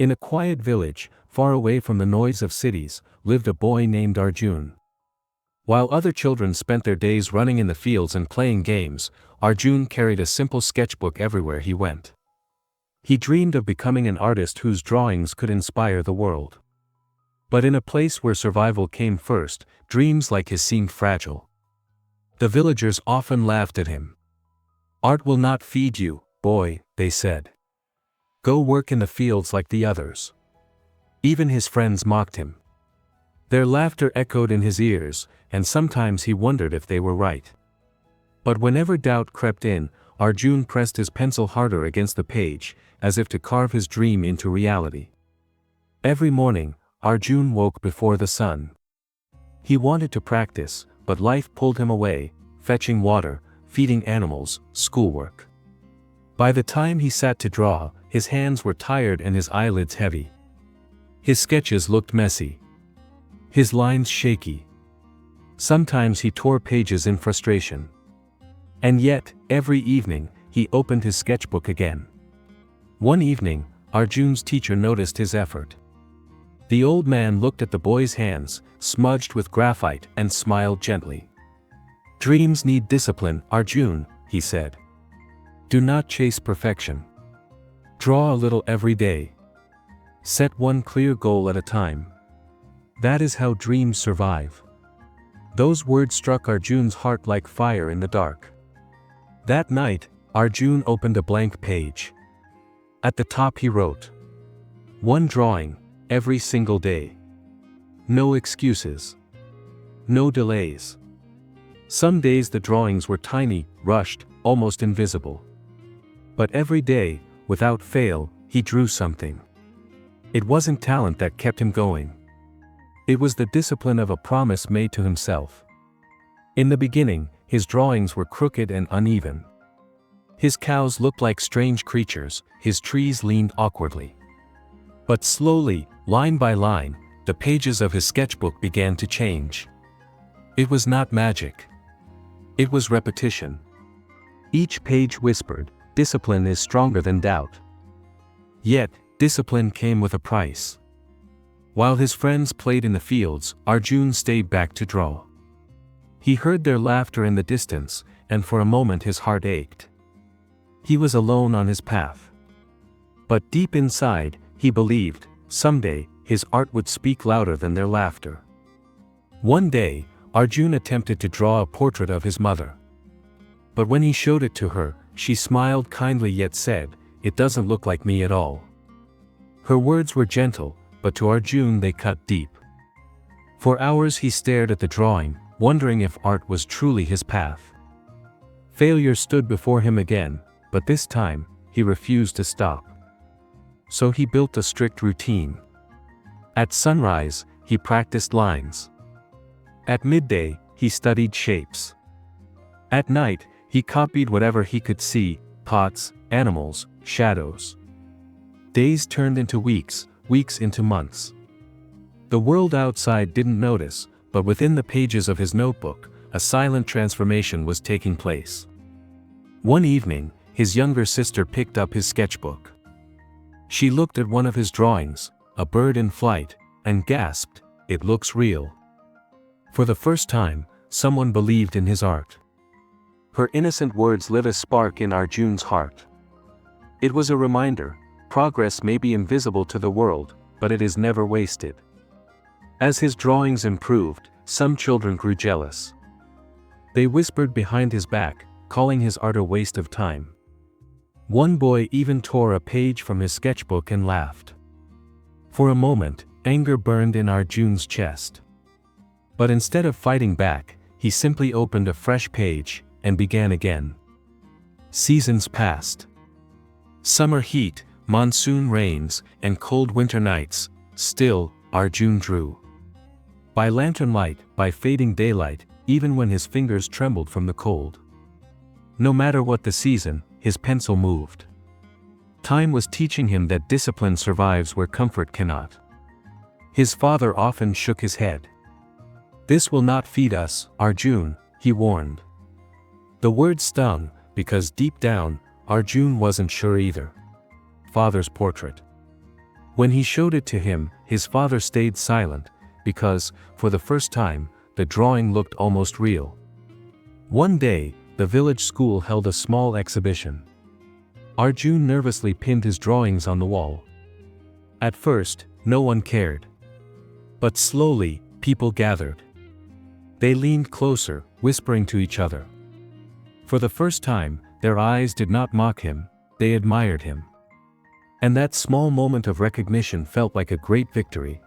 In a quiet village, far away from the noise of cities, lived a boy named Arjun. While other children spent their days running in the fields and playing games, Arjun carried a simple sketchbook everywhere he went. He dreamed of becoming an artist whose drawings could inspire the world. But in a place where survival came first, dreams like his seemed fragile. The villagers often laughed at him. "Art will not feed you, boy," they said. "Go work in the fields like the others." Even his friends mocked him. Their laughter echoed in his ears, and sometimes he wondered if they were right. But whenever doubt crept in, Arjun pressed his pencil harder against the page, as if to carve his dream into reality. Every morning, Arjun woke before the sun. He wanted to practice, but life pulled him away, fetching water, feeding animals, schoolwork. By the time he sat to draw, his hands were tired and his eyelids heavy. His sketches looked messy. His lines shaky. Sometimes he tore pages in frustration. And yet, every evening, he opened his sketchbook again. One evening, Arjun's teacher noticed his effort. The old man looked at the boy's hands, smudged with graphite, and smiled gently. "Dreams need discipline, Arjun," he said. "Do not chase perfection. Draw a little every day. Set one clear goal at a time. That is how dreams survive." Those words struck Arjun's heart like fire in the dark. That night, Arjun opened a blank page. At the top he wrote, "One drawing, every single day. No excuses. No delays." Some days the drawings were tiny, rushed, almost invisible. But every day, without fail, he drew something. It wasn't talent that kept him going. It was the discipline of a promise made to himself. In the beginning, his drawings were crooked and uneven. His cows looked like strange creatures, his trees leaned awkwardly. But slowly, line by line, the pages of his sketchbook began to change. It was not magic. It was repetition. Each page whispered, "Discipline is stronger than doubt." Yet, discipline came with a price. While his friends played in the fields, Arjun stayed back to draw. He heard their laughter in the distance, and for a moment his heart ached. He was alone on his path. But deep inside, he believed, someday, his art would speak louder than their laughter. One day, Arjun attempted to draw a portrait of his mother. But when he showed it to her, she smiled kindly yet said, "It doesn't look like me at all." Her words were gentle, but to Arjun they cut deep. For hours he stared at the drawing, wondering if art was truly his path. Failure stood before him again, but this time, he refused to stop. So he built a strict routine. At sunrise, he practiced lines. At midday, he studied shapes. At night, he copied whatever he could see: pots, animals, shadows. Days turned into weeks, weeks into months. The world outside didn't notice, but within the pages of his notebook, a silent transformation was taking place. One evening, his younger sister picked up his sketchbook. She looked at one of his drawings, a bird in flight, and gasped, "It looks real." For the first time, someone believed in his art. Her innocent words lit a spark in Arjun's heart. It was a reminder: progress may be invisible to the world, but it is never wasted. As his drawings improved, some children grew jealous. They whispered behind his back, calling his art a waste of time. One boy even tore a page from his sketchbook and laughed. For a moment, anger burned in Arjun's chest. But instead of fighting back, he simply opened a fresh page, and began again. Seasons passed. Summer heat, monsoon rains, and cold winter nights. Still, Arjun drew. By lantern light, by fading daylight, even when his fingers trembled from the cold. No matter what the season, his pencil moved. Time was teaching him that discipline survives where comfort cannot. His father often shook his head. "This will not feed us, Arjun," he warned. The words stung, because deep down, Arjun wasn't sure either. Father's portrait. When he showed it to him, his father stayed silent, because, for the first time, the drawing looked almost real. One day, the village school held a small exhibition. Arjun nervously pinned his drawings on the wall. At first, no one cared. But slowly, people gathered. They leaned closer, whispering to each other. For the first time, their eyes did not mock him, they admired him. And that small moment of recognition felt like a great victory.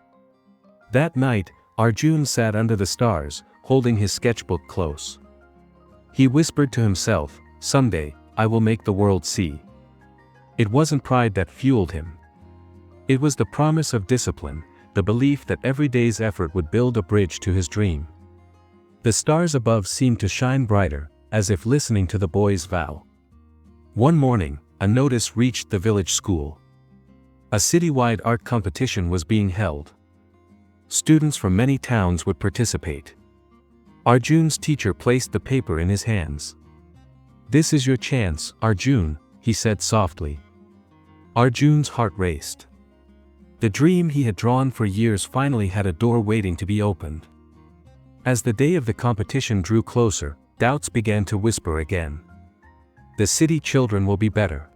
That night, Arjun sat under the stars, holding his sketchbook close. He whispered to himself, "Someday, I will make the world see." It wasn't pride that fueled him. It was the promise of discipline, the belief that every day's effort would build a bridge to his dream. The stars above seemed to shine brighter, as if listening to the boy's vow. One morning, a notice reached the village school. A citywide art competition was being held. Students from many towns would participate. Arjun's teacher placed the paper in his hands. "This is your chance, Arjun," he said softly. Arjun's heart raced. The dream he had drawn for years finally had a door waiting to be opened. As the day of the competition drew closer, doubts began to whisper again. "The city children will be better.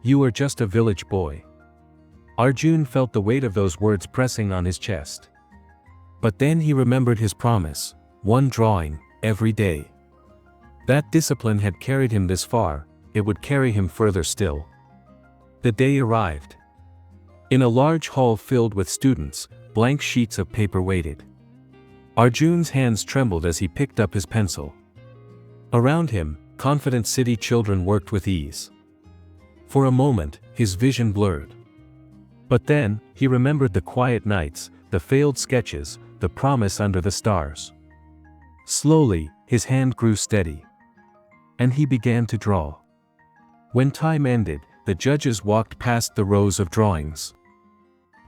You are just a village boy." Arjun felt the weight of those words pressing on his chest. But then he remembered his promise, one drawing, every day. That discipline had carried him this far, it would carry him further still. The day arrived. In a large hall filled with students, blank sheets of paper waited. Arjun's hands trembled as he picked up his pencil. Around him, confident city children worked with ease. For a moment, his vision blurred. But then, he remembered the quiet nights, the failed sketches, the promise under the stars. Slowly, his hand grew steady. And he began to draw. When time ended, the judges walked past the rows of drawings.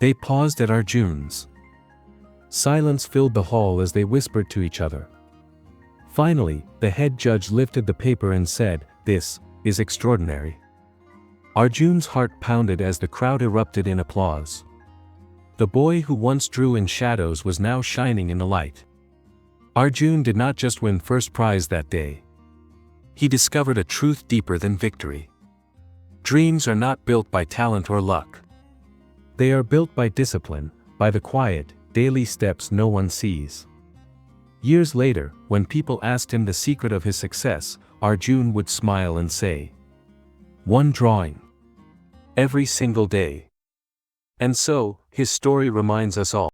They paused at Arjun's. Silence filled the hall as they whispered to each other. Finally, the head judge lifted the paper and said, "This is extraordinary." Arjun's heart pounded as the crowd erupted in applause. The boy who once drew in shadows was now shining in the light. Arjun did not just win first prize that day. He discovered a truth deeper than victory. Dreams are not built by talent or luck. They are built by discipline, by the quiet, daily steps no one sees. Years later, when people asked him the secret of his success, Arjun would smile and say, "One drawing. Every single day." And so, his story reminds us all.